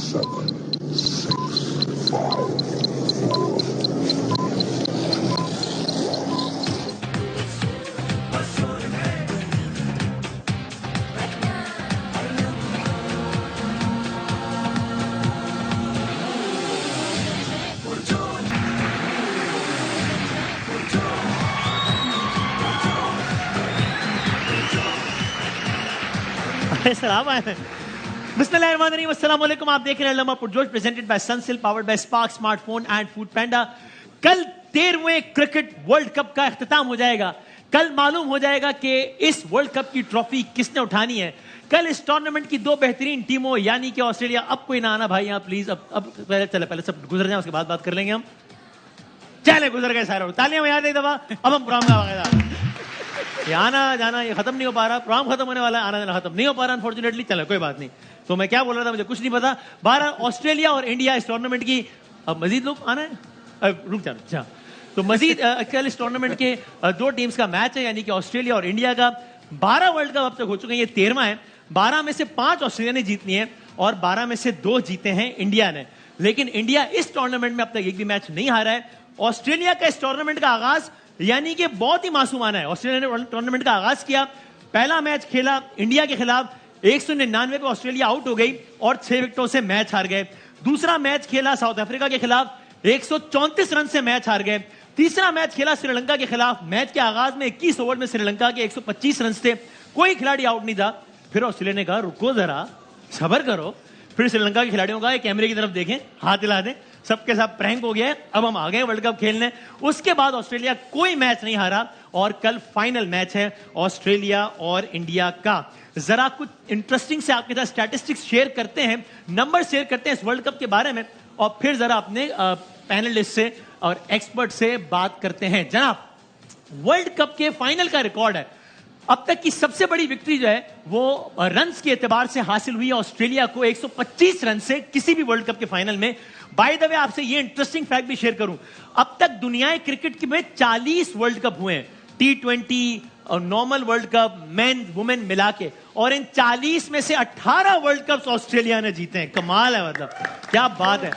7, 6, 5, 4. सलाम आए। बिस्मिल्लाहिर्रहमानिर्रहीम, अस्सलाम वालेकुम। आप देख रहे हैं लम्हा पुरजोश, presented by Sunsilk, powered by Spark smartphone and Foodpanda. कल 13वें क्रिकेट वर्ल्ड कप का इख्तिताम हो जाएगा। कल मालूम हो जाएगा कि इस वर्ल्ड कप की ट्रॉफी किसने उठानी है। कल इस टूर्नामेंट की दो बेहतरीन टीमों यानी कि ऑस्ट्रेलिया, अब कोई ना आना भाई यहाँ प्लीज, अब पहले सब गुजर जाए, उसके बाद बात कर लेंगे हम। चले गुजर गए सारे, तालियां बजा दे दफा। अब हम प्रोग्राम का ये आना जाना ये खत्म नहीं हो पा रहा, प्रोग्राम खत्म होने वाला है, आना जाना खत्म नहीं हो पा रहा अनफॉर्चुनेटली। चलो कोई बात नहीं। तो मैं क्या बोल रहा था मुझे कुछ नहीं पता। 12 ऑस्ट्रेलिया और इंडिया इस टूर्नामेंट की, अब मजीद लोग आना है, रुक जाना। अच्छा, तो मजीद कल इस टूर्नामेंट के दो टीम्स का मैच है, यानी कि ऑस्ट्रेलिया और इंडिया का। 12 वर्ल्ड कप अब तक हो चुके हैं, ये 13वां है। 12 में से 5 ऑस्ट्रेलिया ने जीतनी है और 12 में से 2 जीते हैं इंडिया ने। लेकिन इंडिया इस टूर्नामेंट में अब तक एक भी मैच नहीं हारा है। ऑस्ट्रेलिया का इस टूर्नामेंट का आगाज यानी कि बहुत ही मासूमाना है। ऑस्ट्रेलिया ने टूर्नामेंट का आगाज किया, पहला मैच खेला इंडिया के खिलाफ, 199 पे ऑस्ट्रेलिया आउट हो गई और 6 विकेटों से मैच हार गए। दूसरा मैच खेला साउथ अफ्रीका के खिलाफ, 134 रन से मैच हार गए। तीसरा मैच खेला श्रीलंका के खिलाफ, मैच के आगाज में 21 ओवर में श्रीलंका के 125 रन थे, कोई खिलाड़ी आउट नहीं था। फिर ऑस्ट्रेलिया ने कहा रुको जरा, सब्र करो। फिर श्रीलंका के खिलाड़ियों का कैमरे की तरफ देखें, हाथ हिला दें, सबके साथ प्रैंक हो गया है, अब हम आ गए वर्ल्ड कप खेलने। उसके बाद ऑस्ट्रेलिया कोई मैच नहीं हारा और कल फाइनल मैच है ऑस्ट्रेलिया और इंडिया का। जरा कुछ इंटरेस्टिंग से आपके साथ स्टैटिस्टिक्स शेयर करते हैं, नंबर शेयर करते हैं इस वर्ल्ड कप के बारे में, और फिर जरा अपने पैनलिस्ट से और एक्सपर्ट से बात करते हैं। जनाब, वर्ल्ड कप के फाइनल का रिकॉर्ड है, अब तक की सबसे बड़ी विक्ट्री जो है वो रन्स के एतबार से हासिल हुई है ऑस्ट्रेलिया को 125 रन से किसी भी वर्ल्ड कप के फाइनल में। बाय द वे, आपसे ये इंटरेस्टिंग फैक्ट भी शेयर करूं, अब तक दुनिया क्रिकेट में 40 वर्ल्ड कप हुए हैं, T20 और normal world cup, main women मिला के, और इन 40 में से 18 वर्ल्ड कप ऑस्ट्रेलिया ने जीते हैं। कमाल है, मतलब क्या बात है।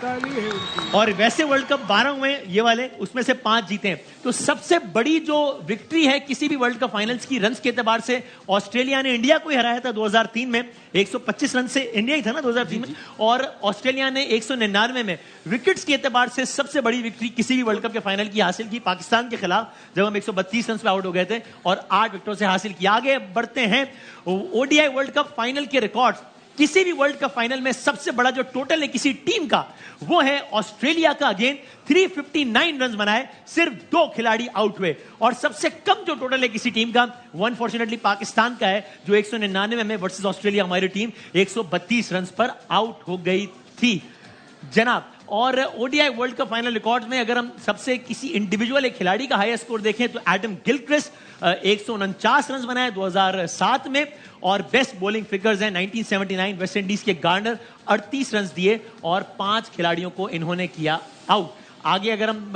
और वैसे वर्ल्ड कप 12 हुए हैं ये वाले, उसमें से 5 जीते हैं। तो सबसे बड़ी जो विक्ट्री है किसी भी वर्ल्ड कप फाइनल्स की रन्स के एतबार से, ऑस्ट्रेलिया ने इंडिया को ही हराया था 2003 में, 125 रन से इंडिया ही था ना 2003 में, और ऑस्ट्रेलिया ने 199 में। विकेट्स के एतबार से सबसे बड़ी विक्ट्री किसी भी वर्ल्ड कप के फाइनल की हासिल की पाकिस्तान के खिलाफ, जब हम 132 रन पे आउट हो गए थे और 8 विकेटों से हासिल किया। आगे बढ़ते हैं, ओडीआई वर्ल्ड कप फाइनल के रिकॉर्ड्स। किसी भी वर्ल्ड कप फाइनल में सबसे बड़ा जो टोटल है किसी टीम का, वो है ऑस्ट्रेलिया का। अगेन 359 रन बनाए, सिर्फ 2 खिलाड़ी आउट हुए। और सबसे कम जो टोटल है किसी टीम का, वो अनफॉर्चुनेटली पाकिस्तान का है, जो 199 में वर्सेस ऑस्ट्रेलिया हमारी टीम 132 रन पर आउट हो गई थी जनाब। और ODI world cup final record में अगर हम सबसे किसी इंडिविजुअल एक खिलाड़ी का हाईएस्ट स्कोर देखें तो एडम गिलक्रिस्ट 149 रन बनाए 2007 में, और बेस्ट बॉलिंग फिगर्स हैं 1979 वेस्ट इंडीज के गार्नर 38 रन दिए और 5 खिलाड़ियों को इन्होंने किया आउट। आगे अगर हम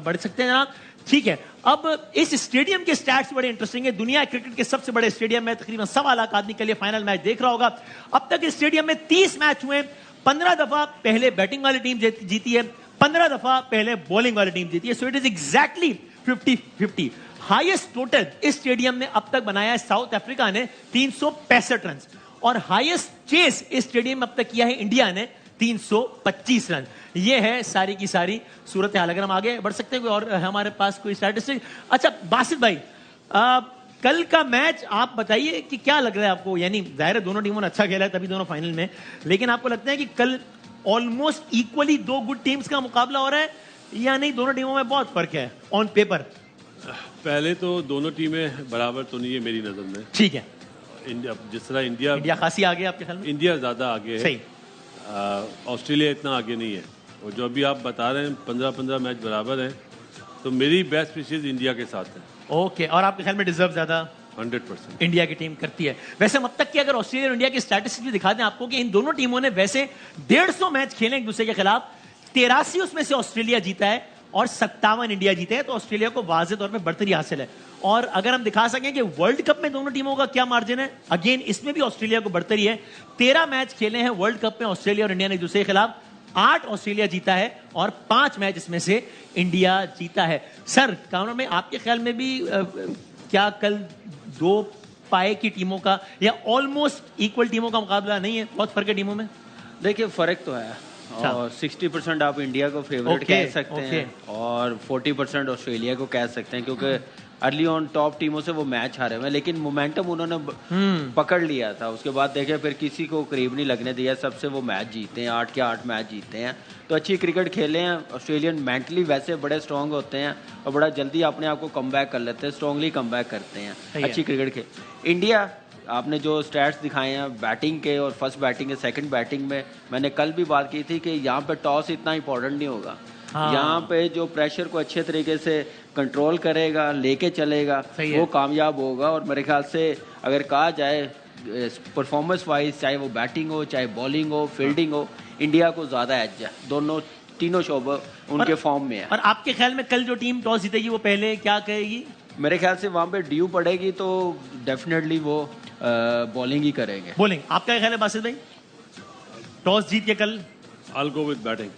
बढ़ सकते हैं जनाब, ठीक है। अब इस स्टेडियम के स्टैट्स बड़े इंटरेस्टिंग है। दुनिया क्रिकेट के सबसे बड़े स्टेडियम में तकरीबन 1.25 लाख आदमी के लिए फाइनल मैच देख रहा होगा। अब तक इस स्टेडियम में 30 मैच हुए, 15 दफा पहले बैटिंग वाली टीम जीती है, 15 दफा पहले बॉलिंग वाली टीम जीती है। So it is exactly 50-50। Highest total इस स्टेडियम में अब तक बनाया है साउथ अफ्रीका ने 365 रन, और हाईएस्ट चेस इस स्टेडियम में अब तक किया है इंडिया ने 325 रन। ये है सारी की सारी सूरत हाल। अगर हम आगे बढ़ सकते हैं, और हमारे पास कोई स्टैटिस्टिक। अच्छा बासित भाई, कल का मैच आप बताइए कि क्या लग रहा है आपको, यानी जाहिर है दोनों टीमों ने अच्छा खेला है तभी दोनों फाइनल में, लेकिन आपको लगता है कि कल ऑलमोस्ट इक्वली 2 गुड टीम्स का मुकाबला हो रहा है या नहीं, दोनों टीमों में बहुत फर्क है ऑन पेपर? पहले तो दोनों टीमें बराबर तो नहीं है मेरी नजर में। ठीक है, इंडिया जिस तरह इंडिया खासी आगे आपके ख्याल में? इंडिया ज्यादा आगे है, सही। ऑस्ट्रेलिया इतना आगे नहीं है। और जो अभी आप बता रहे हैं 15-15 मैच बराबर हैं, तो मेरी बेस्ट विशेज इंडिया के साथ है। ओके, और आपके ख्याल में डिजर्व ज्यादा 100% इंडिया की टीम करती है? वैसे अब तक की अगर ऑस्ट्रेलिया और इंडिया की स्टैटिस्टिक्स भी दिखा दें आपको कि इन दोनों टीमों ने वैसे 150 मैच खेले एक दूसरे के खिलाफ, 83 उसमें से ऑस्ट्रेलिया जीता है और 57 इंडिया जीते हैं, तो ऑस्ट्रेलिया को वाज़ेह तौर पे बढ़तरी हासिल है। और अगर हम दिखा सकें कि वर्ल्ड कप में दोनों टीमों का क्या मार्जिन है, अगेन इसमें भी ऑस्ट्रेलिया को बढ़तरी है। 13 मैच खेले हैं वर्ल्ड कप में ऑस्ट्रेलिया और इंडिया ने एक दूसरे के खिलाफ, 8 ऑस्ट्रेलिया जीता है और 5 मैच इसमें से इंडिया जीता है। सर काउंटर में आपके ख्याल में भी क्या कल 2 पाए की टीमों का या ऑलमोस्ट इक्वल टीमों का मुकाबला नहीं है, बहुत फर्क है टीमों में? देखिए फ़र्क तो है, और 60% आप इंडिया को फेवरेट कह सकते हैं और 40% ऑस्ट्रेलिया को कह सकते हैं, क्योंकि अर्ली ऑन टॉप टीमों से वो मैच हारे हुए हैं, लेकिन मोमेंटम उन्होंने पकड़ लिया था। उसके बाद देखे फिर किसी को करीब नहीं लगने दिया, सबसे वो मैच जीते हैं, 8 के 8 मैच जीते हैं। तो अच्छी क्रिकेट खेले हैं ऑस्ट्रेलियन, मेंटली वैसे बड़े स्ट्रॉन्ग होते हैं और बड़ा जल्दी अपने आप को कमबैक कर लेते हैं, स्ट्रॉन्गली कमबैक करते हैं, अच्छी क्रिकेट खेल। इंडिया आपने जो स्टैट्स दिखाए हैं बैटिंग के और फर्स्ट बैटिंग के सेकंड बैटिंग में, मैंने कल भी बात की थी कि यहाँ पे टॉस इतना इंपॉर्टेंट नहीं होगा। यहाँ पे जो प्रेशर को अच्छे तरीके से कंट्रोल करेगा, लेके चलेगा, वो कामयाब होगा। और मेरे ख्याल से अगर कहा जाए परफॉर्मेंस वाइज, चाहे वो बैटिंग हो चाहे बॉलिंग हो फील्डिंग हो, इंडिया को ज़्यादा एज है, दोनों तीनों शोबे उनके फॉर्म में है। और आपके ख्याल में कल जो टीम टॉस जीतेगी वो पहले क्या कहेगी? मेरे ख्याल से वहाँ पे ड्यू पड़ेगी तो डेफिनेटली वो बॉलिंग ही करेंगे। बॉलिंग, आपका क्या ख्याल है बासित भाई? टॉस जीत के कल I'll go with batting.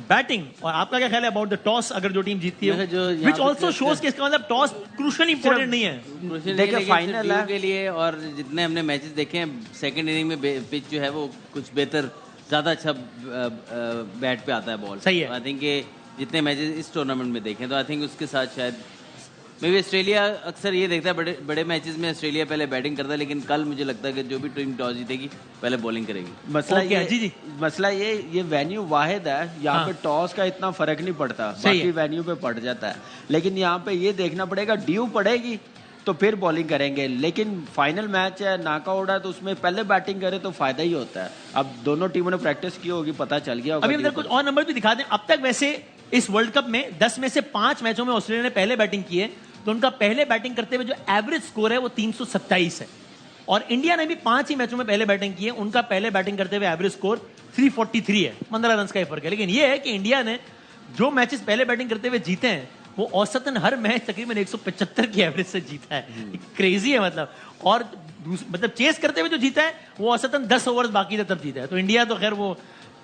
Batting, और आपका क्या ख्याल है अबाउट द टॉस अगर जो टीम जीतती है, व्हिच आल्सो शोज कि इसका मतलब टॉस क्रूशियल इंपॉर्टेंट नहीं है। देखिए फाइनल है के लिए, और जितने हमने मैचेस देखे हैं सेकंड इनिंग में पिच जो है वो कुछ बेहतर, ज्यादा अच्छा बैट पे आता है बॉल। सही है। आई थिंक जितने मैचेस इस टूर्नामेंट में देखे तो आई थिंक उसके साथ शायद मे बी ऑस्ट्रेलिया अक्सर ये देखता है बड़े मैचेस में ऑस्ट्रेलिया पहले बैटिंग करता है, लेकिन कल मुझे लगता है कि जो भी टीम टॉस जीतेगी पहले बॉलिंग करेगी। मसला ये वेन्यू वाहिद है, यहाँ पे टॉस का इतना फर्क नहीं पड़ता, बाकी वेन्यू पे पड़ जाता है। लेकिन यहाँ पे ये देखना पड़ेगा ड्यू पड़ेगी तो फिर बॉलिंग करेंगे, लेकिन फाइनल मैच है, नॉकआउट है, तो उसमें पहले बैटिंग करे तो फायदा ही होता है। अब दोनों टीमों ने प्रैक्टिस की होगी, पता चल गया होगा। अभी अंदर कुछ और नंबर भी दिखा दें। अब तक वैसे इस वर्ल्ड कप में 10 में से 5 मैचों में ऑस्ट्रेलिया ने पहले बैटिंग की है, तो उनका पहले बैटिंग करते हुए जो एवरेज स्कोर है वो 327 है। और इंडिया ने भी 5 ही मैचों में पहले बैटिंग की है, उनका पहले बैटिंग करते हुए एवरेज स्कोर 343 है, 15 रन का ही फर्क है। लेकिन ये है कि इंडिया ने जो मैचेस पहले बैटिंग करते हुए जीते हैं वो औसतन हर मैच तकरीबन 175 की एवरेज से जीता है। क्रेजी है मतलब। और मतलब चेस करते हुए जो जीता है वो औसतन 10 ओवर्स बाकी थे तब जीता है। तो इंडिया तो खैर वो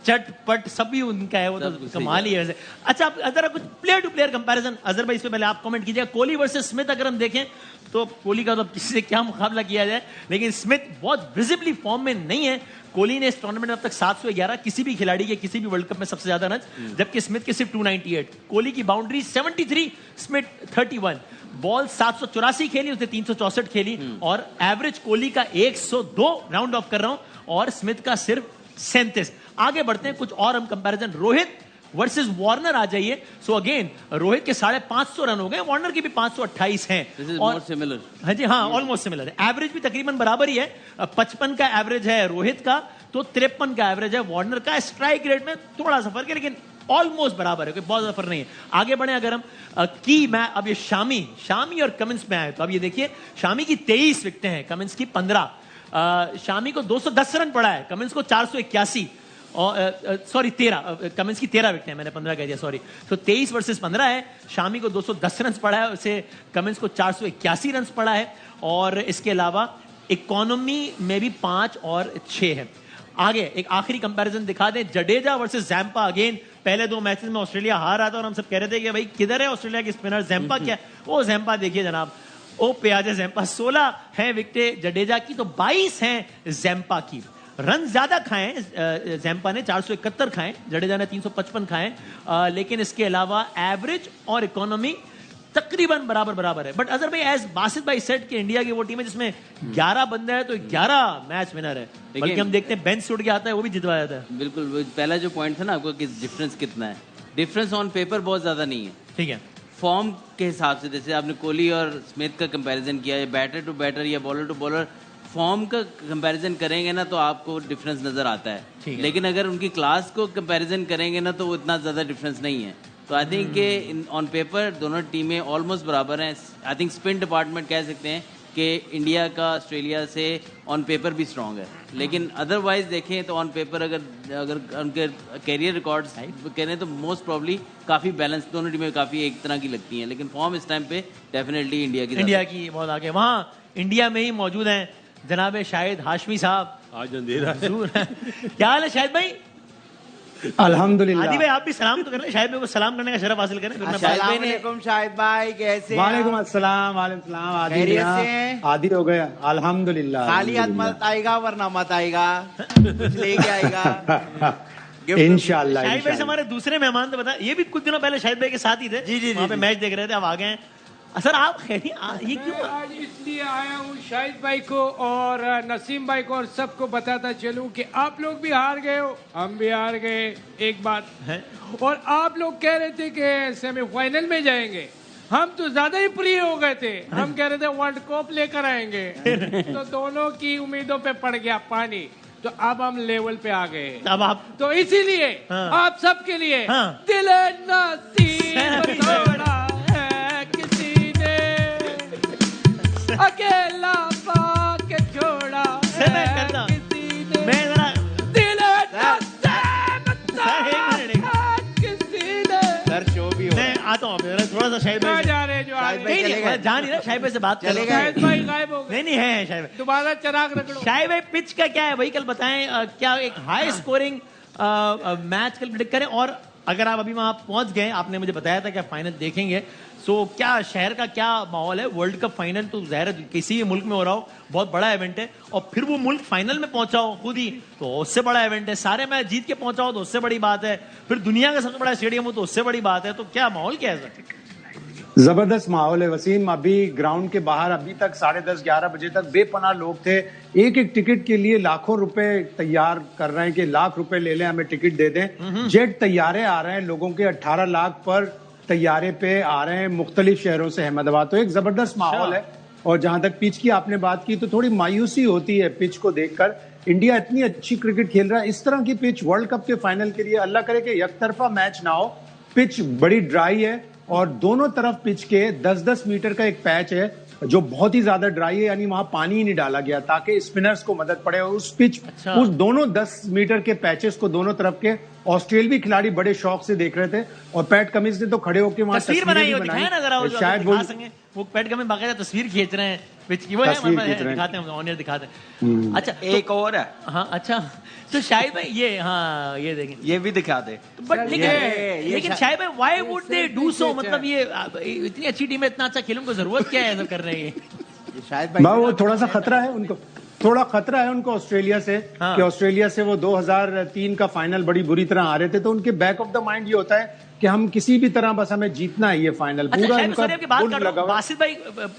चटपट सभी उनका है, वो तो कमाल ही है वैसे। अच्छा, अगर कुछ player to player comparison, Azhar भाई इस पे पहले आप कमेंट कीजिएगा। कोहली वर्सेस स्मिथ अगर हम देखें तो कोहली का तो किसी से क्या मुकाबला किया जाए, लेकिन स्मिथ बहुत विजिबली फॉर्म में नहीं है। कोहली ने इस टूर्नामेंट में अब तक 711 किसी भी खिलाड़ी के किसी भी वर्ल्ड कप में सबसे ज्यादा रन, जबकि स्मिथ के सिर्फ 298। कोहली की बाउंड्री 73, स्मिथ 31। बॉल 784 खेली, उसने 364 खेली, और एवरेज कोहली का 102 राउंड ऑफ कर रहा हूं और स्मिथ का सिर्फ 37। आगे बढ़ते हैं, कुछ और हम कंपैरिजन। रोहित वर्सेस वार्नर आ जाइए। सो अगेन रोहित के 550 रन हो गए, वार्नर के भी 528 हैं। और सिमिलर, हाँ जी, हाँ, ऑलमोस्ट सिमिलर है। एवरेज भी तकरीबन बराबर ही है। 55 का एवरेज है रोहित का, तो 53 का एवरेज है वार्नर का। स्ट्राइक रेट में थोड़ा सा फर्क है, लेकिन ऑलमोस्ट बराबर है, कोई बहुत ज्यादा फर्क नहीं है। आगे बढ़े अगर हम मैं अब ये शामी और कमिंस में आए, तो अब ये देखिए शामी की 23 विकेटें हैं, कमिंस की 15। शामी को 210 रन पड़ा है, कमिंस को 481, सॉरी 13, कमिंस की 13 विकेटें, मैंने 15 कह दिया, सॉरी। तो 23 वर्सेस 15 है। शामी को 210 रन पड़ा है, उसे कमिंस को 481 रन पड़ा है। और इसके अलावा इकोनॉमी में भी 5 और 6 है। आगे एक आखिरी कंपैरिजन दिखा दें, जडेजा वर्सेस जैम्पा। अगेन पहले 2 मैचेस में ऑस्ट्रेलिया हार रहा था और हम सब कह रहे थे कि भाई किधर है ऑस्ट्रेलिया के स्पिनर, जैम्पा क्या है? वो जैम्पा देखिए जनाब, ओ प्याजे जैम्पा। 16 है विकेटें जडेजा की, तो 22 हैं जैम्पा की। रन ज्यादा खाए जैम्पा ने, 471 खाए, जडेजा ने 355 खाए, लेकिन इसके अलावा एवरेज और इकोनॉमी तकरीबन बराबर है। बट अजहर भाई, एज बासित भाई सेट कि इंडिया की वो टीम है जिसमें 11 बंदे हैं, तो 11 मैच विनर है। बल्कि हम देखते हैं बेंच से उठ के आता है वो भी जितवा जाता है। बिल्कुल, पहला जो पॉइंट था ना आपको कि डिफरेंस कितना है, डिफरेंस ऑन पेपर बहुत ज्यादा नहीं है, ठीक है। फॉर्म के हिसाब से, जैसे आपने कोहली और स्मिथ का कंपैरिजन किया, या बैटर टू बैटर या बॉलर टू बॉलर, फॉर्म का कंपैरिजन करेंगे ना तो आपको डिफरेंस नजर आता है। लेकिन अगर उनकी क्लास को कंपैरिजन करेंगे ना तो वो इतना ज्यादा डिफरेंस नहीं है। तो आई थिंक ऑन पेपर दोनों टीमें ऑलमोस्ट बराबर हैं। आई थिंक स्पिन डिपार्टमेंट कह सकते हैं कि इंडिया का ऑस्ट्रेलिया से ऑन पेपर भी स्ट्रांग है, लेकिन अदरवाइज देखें तो ऑन पेपर अगर उनके कैरियर रिकॉर्ड्स करें तो मोस्ट प्रॉब्ली काफ़ी बैलेंस दोनों टीमें काफ़ी एक तरह की लगती हैं, लेकिन फॉर्म इस टाइम पे डेफिनेटली इंडिया की बहुत आगे। वहाँ इंडिया में ही मौजूद हैं जनाब शाहिद हाशमी साहब। आज अंधेरा है। क्या हाल है शाहिद भाई? अल्हम्दुलिल्लाह। आदि भाई आप भी सलाम तो करें, शाहिद भाई को सलाम करने का शरफ हासिल करें। शाहिद भाई कैसे हैं? वालेकुम अस्सलाम। वालेकुम सलाम। आदि खैरियत से हैं? आदि हो गया अल्हम्दुलिल्लाह। खाली हाथ मत आएगा वरना मत आएगा, कुछ लेके आएगा इंशाल्लाह। शाहिद भाई से हमारे दूसरे मेहमान तो बता, ये भी कुछ दिनों पहले शाहिद भाई के साथ ही थे। जी, वहाँ पे मैच देख रहे थे, अब आ गए हैं। सर आप ये क्यों? आज इसलिए आया हूँ शाहिद भाई को और नसीम भाई को और सबको बताता चलूं कि आप लोग भी हार गए हो, हम भी हार गए एक बात है। और आप लोग कह रहे थे कि सेमीफाइनल में जाएंगे, हम तो ज्यादा ही प्रिय हो गए थे, हम कह रहे थे वर्ल्ड कप लेकर आएंगे तो दोनों की उम्मीदों पे पड़ गया पानी, तो अब हम लेवल पे आ गए। अब आप तो इसीलिए आप सबके लिए दिल नसीब तोड़ा है किसी ने, अकेला पाके छोड़ा है किसी ने, मैं जरा दिल नसीब तोड़ा है किसी ने। सर शो भी हो मैं आता हूँ थोड़ा सा शाहिद भाई कहाँ से। जा रहे हैं जो आ रहे नहीं, हैं? नहीं, जान नहीं रहा, शाहिद भाई से बात कर चले रहा हूँ। गए। शाहिद भाई गायब हो गए, नहीं है शाहिद भाई। दोबारा चिराग रगड़ो। शाहिद भाई पिच का क्या है वही कल बताएं, क्या एक हाई स्कोरिंग मैच कल प्रेडिक्ट करें, और अगर आप अभी वहां पहुंच गए, आपने मुझे बताया था कि फाइनल देखेंगे, सो क्या शहर का क्या माहौल है? वर्ल्ड कप फाइनल तो ज़ाहिर है किसी भी मुल्क में हो रहा हो, बहुत बड़ा इवेंट है, और फिर वो मुल्क फाइनल में पहुंचा हो खुद ही, तो उससे बड़ा इवेंट है। सारे मैच जीत के पहुंचा हो तो उससे बड़ी बात है, फिर दुनिया का सबसे बड़ा स्टेडियम हो तो उससे बड़ी बात है। तो क्या माहौल क्या है सर? जबरदस्त माहौल है वसीम। अभी ग्राउंड के बाहर अभी तक 10:30-11 बजे तक बेपनाह लोग थे। एक एक टिकट के लिए लाखों रुपए तैयार कर रहे हैं कि लाख रुपए ले लें, हमें टिकट दे दें। जेट तैयारे आ रहे हैं लोगों के, 18 लाख पर तैयारे पे आ रहे हैं मुख्तलिफ शहरों से अहमदाबाद। तो एक जबरदस्त माहौल है। और जहां तक पिच की आपने बात की तो थोड़ी मायूसी होती है पिच को देखकर। इंडिया इतनी अच्छी क्रिकेट खेल रहा है, इस तरह की पिच वर्ल्ड कप के फाइनल के लिए अल्लाह करे कि एकतरफा मैच ना हो। पिच बड़ी ड्राई है और दोनों तरफ पिच के 10-10 मीटर का एक पैच है जो बहुत ही ज्यादा ड्राई है, यानी वहां पानी ही नहीं डाला गया ताकि स्पिनर्स को मदद पड़े। और उस पिच उस दोनों 10 मीटर के पैचेस को दोनों तरफ के ऑस्ट्रेलियावी खिलाड़ी बड़े शौक से देख रहे थे, और पैट कमिंस ने तो खड़े होकर वहां तस्वीर बनाई, शायद वो पैट कमिंस बाकायदा तस्वीर खींच रहे हैं पिच की, वो है दिखाते हैं, ऑन एयर दिखाते हैं। अच्छा एक और है, हाँ अच्छा, तो शायद भाई ये, हाँ ये देखें, ये भी दिखा दे। बट लेकिन शायद भाई why would they do so? मतलब ये इतनी अच्छी टीम है, इतना अच्छा खेलों को जरूरत क्या है ऐसा कर रहे हैं? शायद भाई वो थोड़ा सा खतरा है उनको, थोड़ा खतरा है उनको ऑस्ट्रेलिया से। हाँ। कि ऑस्ट्रेलिया से वो 2003 का फाइनल बड़ी बुरी तरह आ रहे थे, तो उनके बैक ऑफ द माइंड ये होता है कि हम किसी भी तरह बस हमें जीतना है ये फाइनल। पूरा उनका बुल्ड लगा हुआ। बासित भाई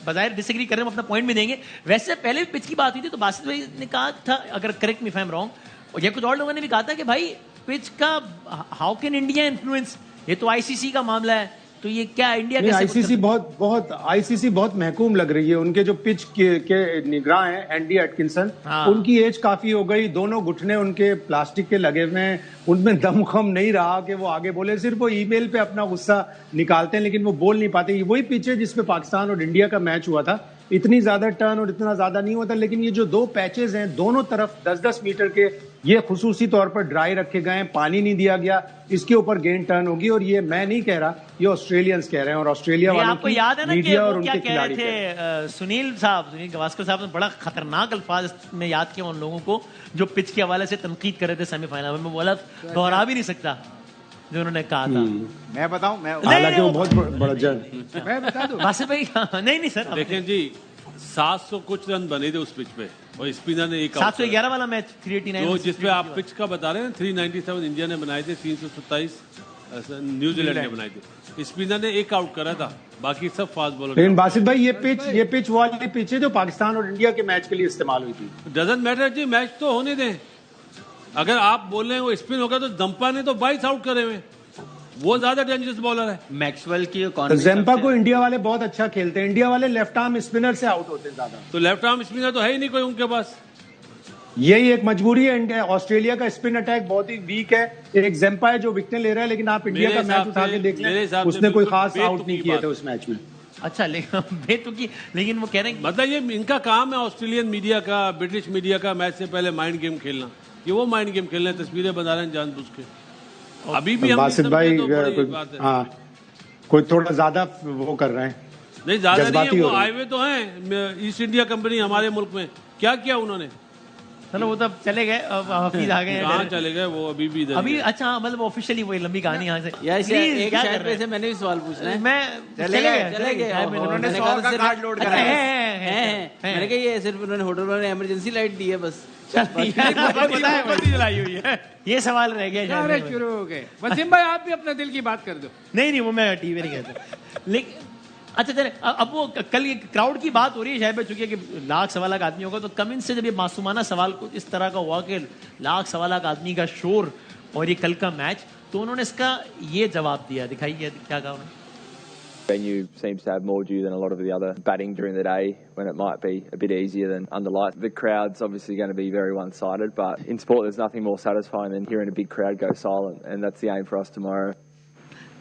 बजाय डिसएग्री कर रहे हैं, अपना पॉइंट भी देंगे। वैसे पहले भी पिच की बात हुई थी तो बासित भाई ने कहा था, अगर correct me if I am wrong, और ये कुछ और लोगों ने भी कहा था कि भाई पिच का हाउ कैन इंडिया इन्फ्लुएंस, ये तो आईसीसी का मामला है, तो ये क्या इंडिया कैसे? आईसीसी बहुत महकूम लग रही है। उनके जो पिच के निगरान हैं एंडी एटकिंसन, उनकी एज काफी हो गई, दोनों घुटने उनके प्लास्टिक के लगे हुए हैं, उनमें दमखम नहीं रहा कि वो आगे बोले। सिर्फ वो ईमेल पे अपना गुस्सा निकालते हैं लेकिन वो बोल नहीं पाते। वही पिच है जिसपे पाकिस्तान और इंडिया का मैच हुआ था, इतनी ज्यादा टर्न और इतना ज्यादा नहीं होता, लेकिन ये जो दो पैचेस हैं दोनों तरफ 10-10 मीटर के, ये खुसूसी तौर पर ड्राई रखे गए हैं, पानी नहीं दिया गया, इसके ऊपर गेंद टर्न होगी। और ये मैं नहीं कह रहा, ये ऑस्ट्रेलियंस कह रहे हैं, और ऑस्ट्रेलिया वालों आपको याद है ना कि मीडिया और वो क्या उनके कह रहे खिलाड़ी थे, सुनील गावस्कर साहब ने बड़ा खतरनाक अल्फाज में याद किया उन लोगों को जो पिच के हवाले से तनकीद कर रहे थे सेमीफाइनल में, बोला दोहरा भी नहीं सकता जो उन्होंने कहा था। मैं बताऊं, हालांकि वो बहुत बड़ा जज। मैं बता दूं बासित भाई नहीं सर, देखें जी 700 कुछ रन बने थे उस पिच पे, और स्पिनर ने एक 711 वाला मैच 389, तो जिसपे आप पिच का बता रहे हैं 397 इंडिया ने बनाए थे, 327 न्यूजीलैंड ने बनाए थे। स्पिनर ने एक आउट करा था, बाकी सब फास्ट बॉलर। लेकिन बासित भाई ये पिच वाली पिच है जो पाकिस्तान और इंडिया के मैच के लिए इस्तेमाल हुई थी। डजंट मैटर जी, मैच तो होने दें। अगर आप बोल रहे हैं वो स्पिन होगा तो जंपा ने तो 22 आउट करे हुए, वो ज्यादा डेंजरस बॉलर है। मैक्सवेल की जंपा को इंडिया वाले बहुत अच्छा खेलते हैं, इंडिया वाले लेफ्ट आर्म स्पिनर से आउट होते हैं ज्यादा, तो लेफ्ट आर्म स्पिनर तो है ही नहीं कोई उनके पास। यही एक मजबूरी है। ऑस्ट्रेलिया का स्पिन अटैक बहुत ही वीक है। एक जंपा है जो विकेट ले रहा है, लेकिन आप इंडिया का मैच उठा के देख लें, उसने कोई खास आउट नहीं किए थे उस मैच में। अच्छा, लेकिन बेतुकी, लेकिन वो कह रहे हैं मतलब ये इनका काम है ऑस्ट्रेलियन मीडिया का, ब्रिटिश मीडिया का, मैच से पहले माइंड गेम खेलना। ये वो माइंड गेम खेल रहे हैं, तस्वीरें बना रहे हैं जानबूझ के। अभी भी हम बासित भाई तो बड़ी बात है। हाँ, कोई थोड़ा ज्यादा वो कर रहे हैं, नहीं ज्यादा नहीं जज्बाती है, हो वो रहे आए हुए तो हैं। ईस्ट इंडिया कंपनी हमारे मुल्क में क्या किया उन्होंने? चलो वो तो चले गए, अब हफीज आ गए हैं। कहाँ चले गए? वो अभी भी इधर अभी ही है। अच्छा, मतलब ऑफिशियली वही लंबी कहानी यहाँ से। या Please, एक क्या कर शायद रहे पे से मैंने भी सवाल पूछना है। मैं चले गए उन्होंने मैंने 100 कहा का सिर्फ- कार्ड लोड अच्छा, करा है। है। मैंने कहा ये सिर्फ उन्होंने होटल वाले इमरजेंसी लाइट दी है बस। जलाई हुई है, ये सवाल रह गया अरे शायद। शुरू हो गए। वसीम भाई आप भी अपना दिल की बात कर दो। नहीं वो मैं टीवी नहीं कहता, लेकिन अच्छा चले, अब वो कल ये क्राउड की बात हो रही है शायद पे, चूंकि कि लाख सवा लाख आदमी होगा, तो कमिंस से जब ये मासूमाना सवाल कुछ इस तरह का हुआ कि लाख सवा लाख आदमी का शोर और ये कल का मैच, तो उन्होंने इसका ये जवाब दिया, दिखाइए क्या कहा उन्होंने। Venue seems to have more due than a lot of the other batting during the day when it might be a bit easier than under light. The crowd's obviously going to be very one-sided, but in sport there's nothing more satisfying than hearing a big crowd go silent, and that's the aim for us tomorrow.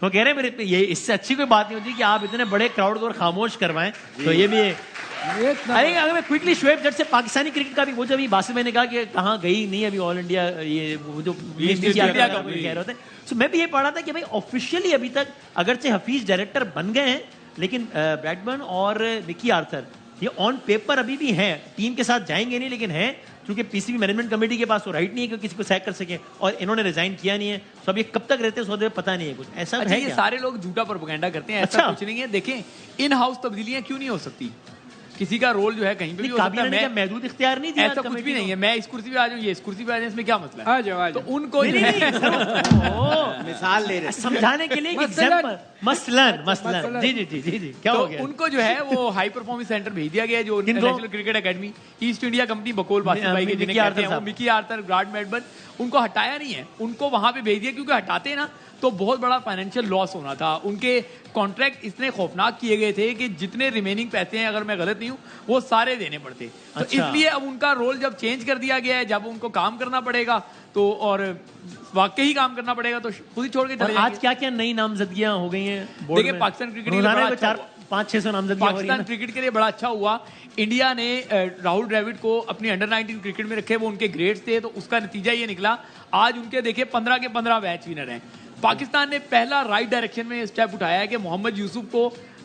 वो कह रहे हैं मेरे ये इससे अच्छी कोई बात नहीं होती कि आप इतने बड़े क्राउड को और खामोश करवाएं, तो ये भी अरे अगर मैं क्विकली शोएब जट से पाकिस्तानी क्रिकेट का भी, वो जब अभी बासित भाई ने कहा कि कहाँ गई नहीं अभी ऑल इंडिया, ये वो जो इंडिया का कह रहे थे, तो मैं भी ये पढ़ा था कि भाई ऑफिशियली अभी तक अगरचे हफीज डायरेक्टर बन गए हैं, लेकिन ब्रैडबर्न और मिकी आर्थर ये ऑन पेपर अभी भी हैं, टीम के साथ जाएंगे नहीं लेकिन हैं, क्योंकि पीसीबी मैनेजमेंट कमेटी के पास वो राइट नहीं है कि किसी को सैक कर सके, और इन्होंने रिजाइन किया नहीं है, तो अब ये कब तक रहते हैं सौदे पता नहीं है कुछ ऐसा अच्छा, है ये क्या? सारे लोग झूठा प्रोपेगेंडा करते हैं, ऐसा कुछ नहीं है। देखें, इन हाउस तब्दीलियां क्यों नहीं हो सकती? किसी का रोल जो है कहीं पे भी हो सकता काबीना ने क्या है। महदूद इख्तियार नहीं दिया? ऐसा कुछ भी नहीं है। मैं इस कुर्सी पे आ जाऊं, ये इस कुर्सी पे आ जाए, इसमें क्या मसला है? आ जाओ तो उनको जो है मिसाल ले रहे समझाने के लिए एग्जांपल, मसलन जी जी जी जी जी क्या तो हो गया? उनको जो है वो हाई परफॉर्मेंस सेंटर भेज दिया गया है, जो किनको? National cricket academy east India company बकोल बासित भाई के मिकी जिन्हें कहते आर्थर हैं, वो साहब। मिकी आर्थर, ब्रैड मैडबर्न, उनको हटाया नहीं है, उनको वहां पे भेज दिया, क्योंकि हटाते ना तो बहुत बड़ा फाइनेंशियल लॉस होना था। उनके कॉन्ट्रैक्ट इतने खौफनाक किए गए थे कि जितने रिमेनिंग पैसे हैं, अगर मैं गलत नहीं हूं, वो सारे देने पड़ते। तो अच्छा। इसलिए अब उनका रोल जब चेंज कर दिया गया है, जब उनको काम करना पड़ेगा तो, और वाकई ही काम करना पड़ेगा, तो खुद ही छोड़ के और चले आज जाएंगे। क्या क्या नई नामजदगियां हो गई हैं बोर्ड देखिए, में? पाकिस्तान क्रिकेट के लिए रोजाना बड़ा को अच्छा 400-500 नामजदगियां हो रही पाकिस्तान हैं। क्रिकेट के लिए बड़ा अच्छा हुआ। इंडिया ने राहुल द्रविड़ को अपनी अंडर 19 क्रिकेट में रखे, वो उनके ग्रेड्स थे, तो उसका नतीजा ये निकला। आज उनके देखिए 15 के 15 मैच विनर हैं। पाकिस्तान ने पहला राइट डायरेक्शन में स्टेप उठाया है कि मोहम्मद यूसुफ को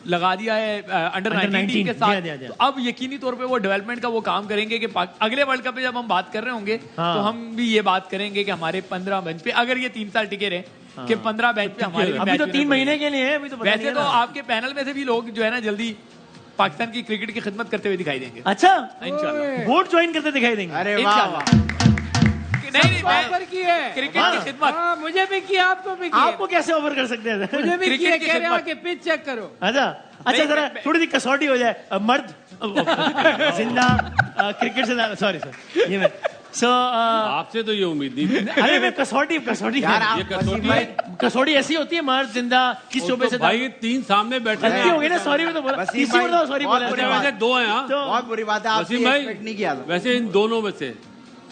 लगा दिया है अंडर 19 टीम के साथ। दिया। तो अब यकीनी तौर पे वो डेवलपमेंट का वो काम करेंगे कि अगले वर्ल्ड कप में जब हम बात कर रहे होंगे, हाँ। तो हम भी ये बात करेंगे कि हमारे 15 बेंच पे, अगर ये 3 साल टिके रहे, कि 15 बेंच पे हमारे भी अभी मैच तो विनर 3 महीने बनेंगे। के लिए है, अभी तो पता नहीं वैसे है तो ना। आपके पैनल में से भी लोग जो है ना जल्दी पाकिस्तान की क्रिकेट की खिदमत करते हुए दिखाई देंगे। अच्छा, इंशाल्लाह। बोर्ड ज्वाइन करते दिखाई देंगे। अरे वाह इंशाल्लाह। वाह। नहीं ऑफर मैं की है क्रिकेट की खिदमत। हाँ, मुझे भी किया, आपको भी किया, आपको कैसे ऑफर कर सकते हैं? मुझे भी क्रिकेट किया, की कह रहे हैं खिदमत। कि पिच चेक करो। अच्छा नहीं, जरा मैं- थोड़ी सी कसौटी हो जाए, मर्द जिंदा क्रिकेट से, सॉरी ये मैं आपसे तो ये उम्मीद नहीं थी। अरे मैं कसौटी यार आप ये वसीम कसौटी भाई, कसौटी ऐसी होती है, मर्द जिंदा किस वो शोबे तो से भाई 3 सामने बैठे गलती हो हैं। गई ना, सॉरी मैं तो बोला, वसीम किसी भाई, को सॉरी बहुत बोला बुरी था। बात। वैसे 2 हैं हाँ। तो बहुत बुरी बात है, आपसे वसीम एक्सपेक्ट नहीं किया भाई, था। वैसे इन दोनों में से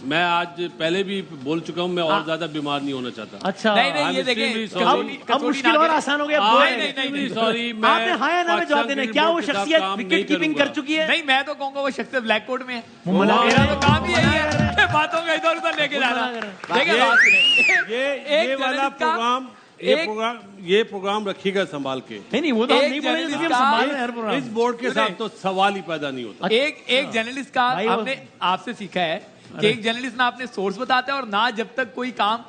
मैं आज पहले भी बोल चुका हूँ, मैं और ज्यादा बीमार नहीं होना चाहता। अच्छा नहीं नहीं, I'm ये देखें, extremely कसौटी- sorry. अब कसौटी मुश्किल ना और करें। आसान हो गया। हाँ, बोल नहीं, रहे नहीं, हैं। नहीं, सॉरी, आपने हाया ना में जवाब देना है। क्या वो शख्सियत विकेट कीपिंग कर चुकी है? नहीं, मैं तो कहूंगा वो शख्स ब्लैक कोर्ट में है। मुमला मेरा कर तो रहे काम ही यही हैं। है, बातों का इधर उधर लेके जाना। मुमला कर देखिए, बात सुनिए। ये एक वाला जर्नलिस्ट का- प्रोग्राम ये प्रोग्राम रखिएगा संभाल के। नहीं वो तो हम एक नहीं बोलेंगे, जर्नलिस्ट क्योंकि हम का- संभाल रहे हैं हर प्रोग्राम। इस बोर्ड के साथ तो सवाल ही पैदा नहीं होता। एक जर्नलिस्ट का भाई वो- आपने आपसे सीखा है कि एक जर्नलिस्ट ना अपने सोर्स बताता है और ना जब तक कोई काम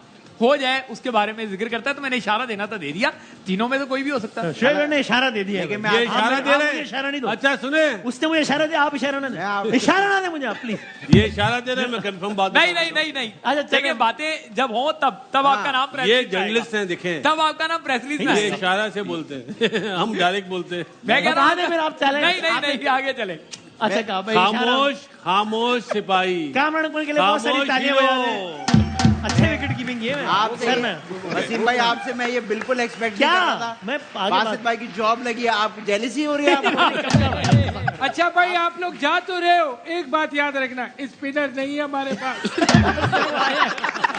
हो जाए उसके बारे में जिक्र करता है। तो मैंने इशारा देना था, दे दिया। तीनों में से कोई भी हो सकता है। शोएब ने इशारा दे दिया है। लेकिन मैं ये आप- इशारा दे आप रहे मुझे इशारा नहीं दो। हैं। अच्छा सुने, उसने मुझे इशारा दिया, आप इशारा ना मैं दें। आप- इशारा ना दे मुझे आप प्लीज। ये इशारा दे रहे हैं, मैं कंफर्म बात नहीं बता नहीं रहा नहीं नहीं, अच्छा, चलें। देखिए बातें जब हो तब आपका नाम हूं। प्रेस ये रिलीज में जर्नलिस्ट आएगा। हैं, देखें तब आपका नाम प्रेस रिलीज में ये आएगा। इशारा से बोलते हैं हम डायरेक्ट बोलते हैं। मैं कह रहा बता दें फिर आप चलें। नहीं नहीं नहीं, आगे चले। अच्छा कहा भाई, इशारा- खामोश सिपाही, कैमरा के लिए बहुत सारी खामोश तालियां बजा हीरो। दें। अच्छे विकेट कीपिंग ये है आपसे सर में। वसीम भाई, आपसे मैं ये बिल्कुल एक्सपेक्ट नहीं क्या? कर रहा था। मैं आगे बासित बात- भाई की जॉब लगी है, आप जेलिसी हो रही है आपको? अच्छा भाई, आप लोग जा तो रहे हो, एक बात याद रखना, स्पिनर नहीं है हमारे पास।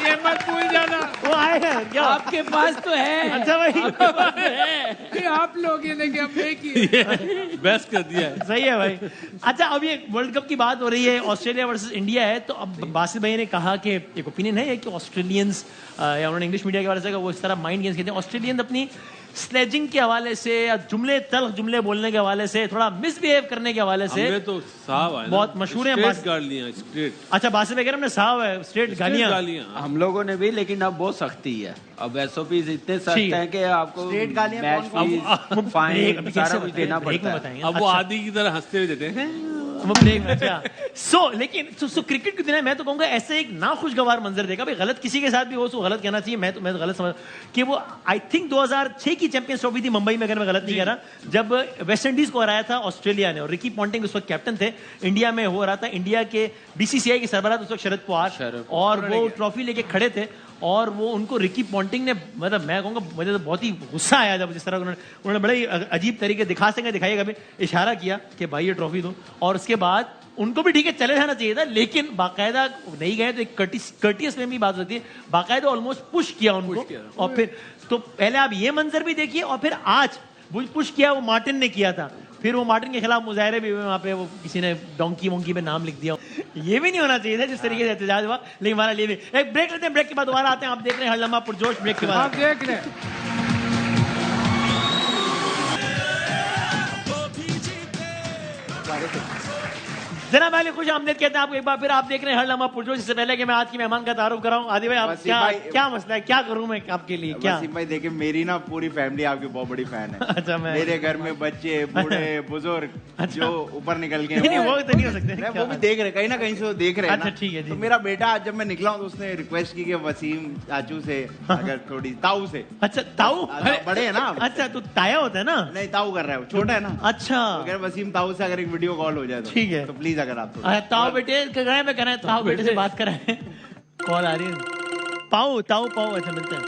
ये मत भूल जाना। वो आएगा क्या? आपके पास तो है। अच्छा भाई, कि आप लोग ये लेके अब नहीं किए। बेस्ट कर दिया है। सही है भाई। अच्छा, अभी एक वर्ल्ड कप की बात हो रही है, ऑस्ट्रेलिया वर्सेस इंडिया है, तो अब बासित भाई ने कहा कि एक ओपिनियन है कि ऑस्ट्रेलियंस, या उन्होंने इंग्लिश मीडिया के हवाले से कहा, वो इस तरह माइंड गेम्स खेलते हैं। ऑस्ट्रेलियंस अपनी स्लेजिंग के हवाले से या तल्ख जुमले बोलने के हवाले से, थोड़ा मिसबिहेव करने के हवाले से हमें तो साहब है, बहुत मशहूर है। स्ट्रेट गालियां, स्ट्रेट। अच्छा, बासित भाई कह रहे हमने साहब है, स्ट्रेट गालियां। हम लोगों ने भी, लेकिन अब बहुत सख्ती है। अब SOPs इतने सख्त हैं कि आपको स्ट्रेट गालियां मैच फीस, फाइन, सारा कुछ देना पड़ता है। अब वो आदि की तरह हंसते हुए देते हैं। लेकिन क्रिकेट की दुनिया मैं तो कहूंगा ऐसे एक ना खुशगवार मंजर देखा भाई, गलत किसी के साथ भी हो तो गलत कहना चाहिए। मैं तो गलत समझ कि वो आई थिंक 2006 की चैंपियंस ट्रॉफी थी मुंबई में, अगर मैं गलत नहीं कह रहा, जब वेस्ट इंडीज को हराया था ऑस्ट्रेलिया ने, और रिकी पॉन्टिंग उस वक्त कैप्टन थे। इंडिया में हो रहा था, इंडिया के BCCI के सरबराह उस वक्त शरद पवार, और वो ट्रॉफी लेके खड़े थे, और वो उनको रिकी पॉन्टिंग ने, मतलब मैं कहूंगा मुझे तो बहुत ही गुस्सा आया जब जिस तरह उन्होंने बड़े ही अजीब तरीके दिखाइएगा भी इशारा किया कि भाई ये ट्रॉफी दो, और उसके बाद उनको भी ठीक है चले जाना चाहिए था, लेकिन बाकायदा नहीं गए तो एक कर्टियस में भी बात होती है, बाकायदा ऑलमोस्ट पुश किया उनको। और फिर तो पहले आप ये मंजर भी देखिए, और फिर आज वो पुश किया वो मार्टिन ने किया था, फिर वो मार्टिन के खिलाफ मुजाहरे भी हुए वहां पे, वो किसी ने डोंकी वोंकी पे नाम लिख दिया। ये भी नहीं होना चाहिए था जिस तरीके से एहतजाज हुआ, लेकिन हमारा लिए भी। एक ब्रेक लेते हैं, ब्रेक के बाद दोबारा आते हैं। आप देख रहे हैं हर लम्हा पुरजोश, ब्रेक के बाद आप देख रहे हैं। जनाब पहले खुश आमदीद कहते हैं आपको एक बार फिर। आप देख रहे हैं हर लम्हा पुरजोश। इससे पहले कि मैं आज की मेहमान का तारुफ कराऊं, आदि भाई आप क्या मसला है, क्या करूं मैं आपके लिए? क्या वसीम भाई देखिए, मेरी ना पूरी फैमिली आपकी बहुत बड़ी फैन है। अच्छा, मेरे घर में बच्चे, बूढ़े, बुजुर्ग जो ऊपर निकल गए नहीं, वो तो नहीं हो सकते, वो भी देख रहे, कहीं ना कहीं से वो देख रहे हैं। अच्छा, ठीक है जी। तो मेरा बेटा आज जब मैं निकला हूँ तो उसने रिक्वेस्ट की कि वसीम चाचू से अगर थोड़ी ताऊ से। अच्छा, ताऊ बड़े है ना। अच्छा, तो ताया होता है ना? नहीं, ताऊ कर रहा है, छोटा है ना। अच्छा, अगर वसीम ताऊ से अगर एक वीडियो कॉल हो जाए तो ठीक है, तो प्लीज अगर आप ताऊ बेटे में कराएं, ताऊ बेटे से बात कराएं। कॉल आ रही है। पाऊ ताऊ पाऊ, अच्छा मिलते हैं।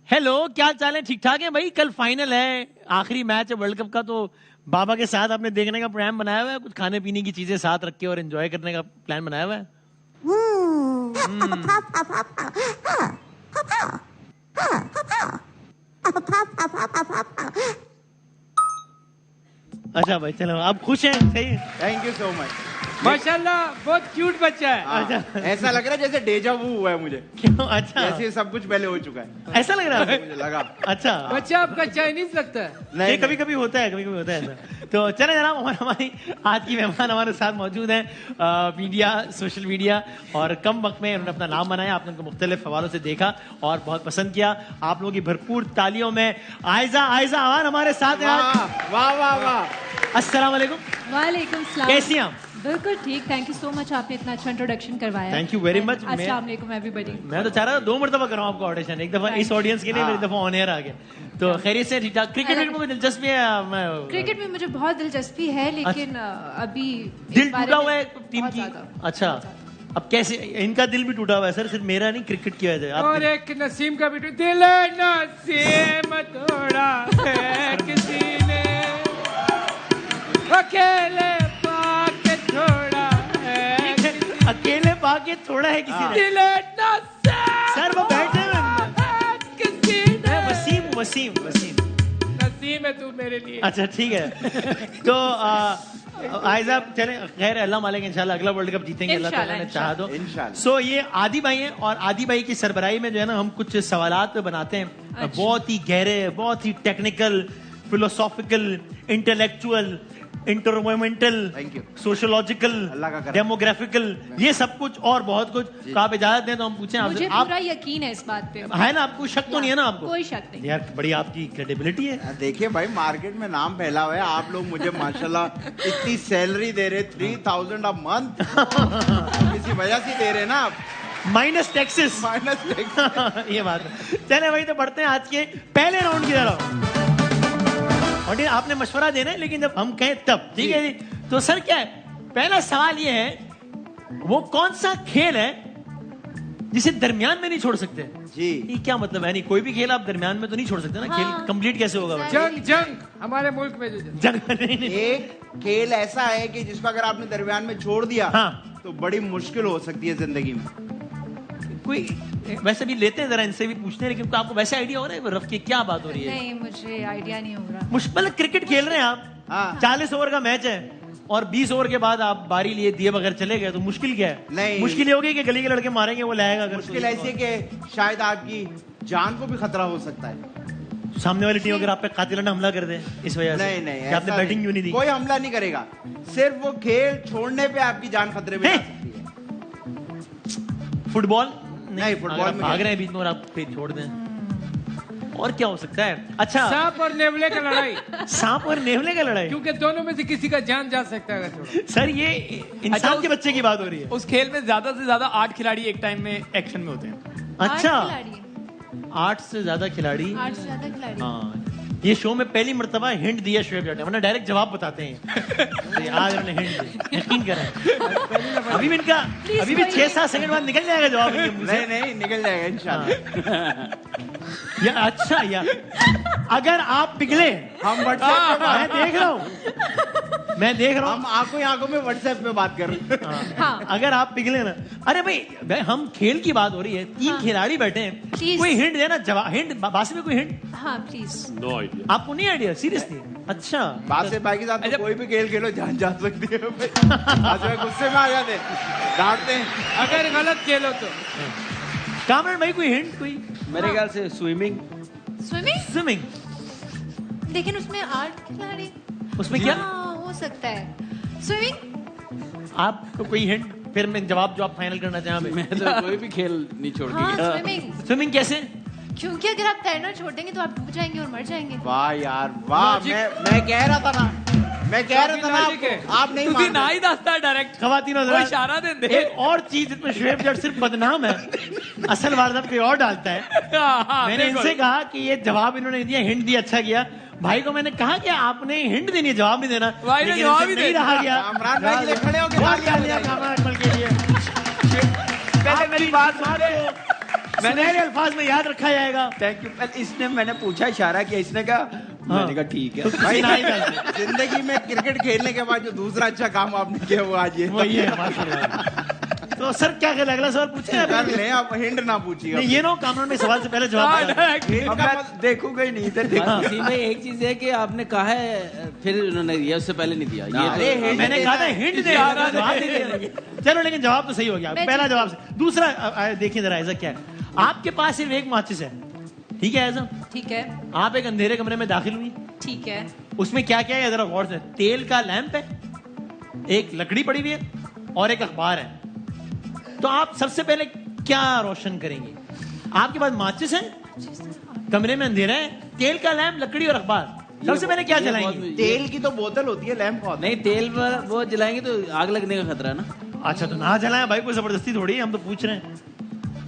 हेलो, क्या चाल है? ठीक ठाक है भाई? कल फाइनल है, आखिरी मैच है वर्ल्ड कप का, तो बाबा के साथ आपने देखने का प्लान बनाया हुआ है? कुछ खाने पीने की चीजें साथ रख के और एंजॉय करने का प्लान बनाया हुआ है? अच्छा भाई, चलो आप खुश हैं? सही, थैंक यू सो मच। माशाल्लाह, बहुत क्यूट बच्चा है। अच्छा, ऐसा लग रहा है जैसे डेजा वू हुआ है मुझे। क्यों? अच्छा, जैसे सब कुछ पहले हो चुका है, ऐसा लग रहा है मुझे लगा। अच्छा, बच्चा आपका चाइनीज लगता है। नहीं, कभी कभी होता है, कभी कभी होता है ऐसा। तो चले जनाब, हमारी आज की मेहमान हमारे साथ मौजूद हैं, मीडिया, सोशल मीडिया, और कम वक्त में उन्होंने अपना नाम बनाया, आपने उनको मुख्तलिफ हवालों से देखा और बहुत पसंद किया। आप लोगों की भरपूर तालियों में आयजा अवान हमारे साथ हैं। वाह वाह वाह। अस्सलाम वालेकुम। वालेकुम सलाम। कैसी हैं आप? बिल्कुल ठीक, थैंक यू सो मच, आपने इतना अच्छा इंट्रोडक्शन करवाया। Thank you very much. अस्सलाम वालेकुम एवरीबॉडी। मैं तो चाह रहा था 2 मरतबा कराऊं आपको ऑडिशन, एक दफा इस ऑडियंस के लिए, एक दफा ऑन एयर आ गया। तो खैरियत से? ठीक ठाक। क्रिकेट में मुझे दिलचस्पी है? क्रिकेट में मुझे बहुत दिलचस्पी है, लेकिन अभी दिल टूटा हुआ है टीम की। अच्छा, अब कैसे? इनका दिल भी टूटा हुआ है सर, सिर्फ मेरा नहीं, क्रिकेट की वजह से। और एक नसीम का भी दिल नसीम तोड़ा है किसी ने, अकेले पाके छोड़ा है, अकेले पाके छोड़ा है किसी ने। दिल नसीम सर वो बैठे किसी ने। वसीम नसीम है तू मेरे लिए। अच्छा, ठीक है। तो आयजा चले, खैर अल्लाह मालिक इंशाल्लाह अगला वर्ल्ड कप जीतेंगे, अल्लाह ताला ने चाहा तो। सो ये आदि भाई हैं, और आदि भाई की सरबराही में जो है ना, हम कुछ सवालात बनाते हैं, बहुत ही गहरे, बहुत ही टेक्निकल, फिलोसॉफिकल, इंटेलेक्चुअल, इंटरमोमेंटल, सोशोलॉजिकल, डेमोग्राफिकल, ये सब कुछ और बहुत कुछ। तो आप इजाजत दें तो हम पूछें मुझे आप, पूरा यकीन है इस बात पे। है ना? आपको शक तो नहीं है ना? आपको कोई शक नहीं यार, बड़ी आपकी क्रेडिबिलिटी है। देखिए भाई, मार्केट में नाम फैला हुआ है, आप लोग मुझे माशाल्लाह इतनी सैलरी दे रहे, 3000 अ मंथ, किसी वजह से दे रहे ना आप, माइनस टैक्सेस। ये बात है। चले भाई, तो बढ़ते हैं आज के पहले राउंड की तरफ। और आपने मशवरा देना है, लेकिन जब हम कहें तब, ठीक है जी? तो सर क्या है, पहला सवाल ये है, वो कौन सा खेल है जिसे दरमियान में नहीं छोड़ सकते? जी, ये क्या मतलब है? नहीं, कोई भी खेल आप दरमियान में तो नहीं छोड़ सकते ना। खेल कंप्लीट कैसे होगा? जंग हमारे मुल्क में जो जंग नहीं। एक खेल ऐसा है कि जिसको अगर आपने दरमियान में छोड़ दिया, हाँ, तो बड़ी मुश्किल हो सकती है जिंदगी में। कोई वैसे भी लेते हैं, जरा इनसे भी पूछते हैं, लेकिन आपको वैसे आइडिया हो रहा है रफ की क्या बात हो रही है? नहीं, मुझे आइडिया नहीं हो रहा। मुश्किल क्रिकेट खेल रहे हैं आप, हाँ। 40 ओवर का मैच है और 20 ओवर के बाद आप बारी लिए दिए बगैर चले गए, तो मुश्किल क्या है? नहीं। मुश्किल ये होगी कि गली के लड़के मारेंगे, वो लाएगा। अगर मुश्किल ऐसी है कि शायद आपकी जान को भी खतरा हो सकता है। सामने वाली टीम अगर आप पे कातिलाना हमला कर दे इस वजह से, नहीं कि आपने ऐसा बैटिंग क्यों नहीं दी? कोई हमला नहीं करेगा, सिर्फ वो खेल छोड़ने पे आपकी जान खतरे में आ सकती है। फुटबॉल नहीं, फुटबॉल अगर आप में भाग क्या? रहे हैं बीच में और आप पे छोड़ दें, और क्या हो सकता है? अच्छा, सांप और नेवले का लड़ाई, सांप और नेवले का लड़ाई। क्योंकि दोनों में से किसी का जान जा सकता है अगर छोड़ो। सर ये इंसान के बच्चे की बात हो रही है। उस खेल में ज्यादा से ज्यादा 8 खिलाड़ी एक टाइम में एक्शन में होते हैं। अच्छा, 8 खिलाड़ी, 8 से ज्यादा खिलाड़ी। 8 से ज्यादा खिलाड़ी। हाँ, ये शो में पहली मर्तबा हिंट दिया शोएब जाट ने, वरना डायरेक्ट जवाब बताते हैं। तो आज उन्होंने हिंट दिया, यकीन करें। अभी भी इनका अभी भी 6-7 सेकंड बाद निकल जाएगा जवाब इनके मुंह से। नहीं निकल जाएगा इंशाल्लाह। या अच्छा, या अगर आप पिघले, हम व्हाट्सएप पे मैं देख रहा हूँ, मैं देख रहा हम हूँ। आंखों ही आंखों में व्हाट्सएप पे बात कर रहे हैं। हाँ। अगर आप पिघले ना, अरे भाई हम खेल की बात हो रही है, 3 खिलाड़ी बैठे हैं, Please. कोई हिंट देना, जवाब हिंट बासी में कोई हिंट हाँ प्लीज। No idea. आपको नहीं आइडिया? सीरियसली? अच्छा, बात से बाकी साथ तो अच्छा। कोई भी खेल खेलो जान जा सकती है भाई। आज मैं गुस्से में आ जाते, डांटते हैं। अगर गलत खेलो तो कामरान भाई कोई हिंट? कोई मेरे ख्याल से स्विमिंग। स्विमिंग, स्विमिंग, लेकिन उसमें 8 खिलाड़ी। उसमें क्या? हाँ, हो सकता है स्विमिंग। आपको कोई हिंट? फिर मैं जवाब जो आप फाइनल करना चाहें। मैं तो कोई भी खेल नहीं छोड़ हाँ, के गया। स्विमिंग, स्विमिंग कैसे? क्योंकि अगर आप तैरना छोड़ देंगे तो आप डूब जाएंगे और मर जाएंगे। वाह यार वाह, मैं कह रहा था ना, मैं कह रहा था ना लॉजिक है। आपको, आप नहीं ਤੁਸੀਂ मान ਨਾ रहे। ਹੀ ਦੱਸਦਾ डायरेक्ट खवातीनों कोई इशारा देंदे। एक और चीज जिसमें शोएब जट सिर्फ बदनाम है, असल वारदात कोई और डालता है। मैंने इनसे कहा कि ये जवाब इन्होंने दिया, हिंट दिया, अच्छा किया। भाई को मैंने कहा कि आपने हिंट देनी है, जवाब नहीं देना। भाई ने लेकिन जवाब इनसे ही नहीं दे रहा गया। कामरान भाई के लिए खड़े होके बहुत तालियां तालियां बजाइए। कामरान अकमल के लिए। पहले मेरी बात सुनहरे अल्फाज में याद रखा जाएगा। Thank you. इसने, मैंने पूछा, इशारा किया, इसने कहा, मैंने कहा ठीक है। भाई ना ही डालते। जिंदगी में क्रिकेट खेलने के बाद जो दूसरा अच्छा काम आपने किया वो आज ये वही है, माशाल्लाह। तो सर क्या कहला, अगला सवाल पूछे कर ले, आप हिंट ना पूछिए। नहीं, ये नो कामरान में सवाल से पहले जवाब बता दें। अब मैं देखूंगा ही नहीं इधर। हाँ, इसी में एक चीज है कि आपने कहा है, फिर उन्होंने दिया, उससे पहले नहीं दिया। अरे, ये तो hint मैंने कहा था हिंट दे, इशारा जवाब नहीं दे। चलो, लेकिन जवाब तो सही हो गया, मैं पहला ठीक जवाब से। दूसरा देखिए जरा, ऐसा क्या है, आपके पास सिर्फ एक माचिस है, ठीक है? ऐसा ठीक है, आप एक अंधेरे कमरे में दाखिल हुई, ठीक है। उसमें क्या क्या है जरा गौर से। तेल का लैंप है, एक लकड़ी पड़ी हुई है और एक अखबार है। तो आप सबसे पहले क्या रोशन करेंगे? आपके पास माचिस है, कमरे में अंधेरा है, तेल का लैंप, लकड़ी और अखबार। सबसे पहले क्या जलाएंगे? तेल की तो बोतल होती है, लैंप होता है। नहीं, तेल वो जलाएंगे तो आग लगने का खतरा है ना। अच्छा, तो ना जलाएं भाई, कोई जबरदस्ती थोड़ी है, हम तो पूछ रहे हैं।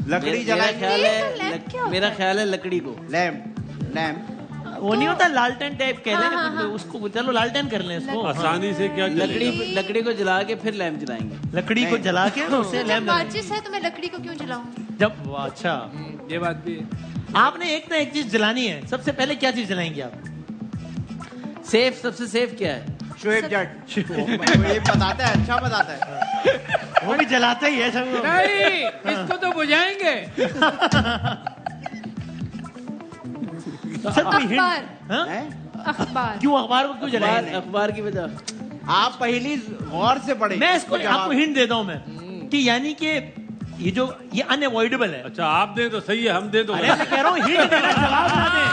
लकड़ी मेरा जलाएंगे। ख्याल तेल का लैंप क्या है, होता मेरा है? ख्याल है लकड़ी को। लैंप, लैंप वो नहीं होता लालटेन टाइप, कह हाँ, दें हाँ, हाँ। उसको, चलो लालटेन कर लें इसको। आसानी से क्या लकड़ी को जला के फिर लैंप जलाएंगे। लकड़ी को जला के उससे जब लैंप माचिस है तो मैं लकड़ी को क्यों जलाऊं? जब वाह, अच्छा, ये बात भी है। आपने एक ना एक चीज जलानी है, सबसे पहले क्या चीज जलाएंगे आप? सेफ, सबसे सेफ क्या है? शोएब जट वो ये बताता है, अच्छा बताता है। वो भी जलाता ही है सब। नहीं, इसको तो बुझाएंगे। सर कोई हिंट? अखबार, हाँ? हैं? अखबार। क्यों अखबार को क्यों जलाएंगे? अखबार की वजह। आप पहली गौर से पढ़े। मैं इसको जवाब- आपको हिंट देता हूं मैं, कि यानी कि ये अनअवॉइडेबल है। अच्छा, आप दे तो सही है, हम दे तो अरे मैं कह रहा हूँ हिंट देना, जवाब ना दे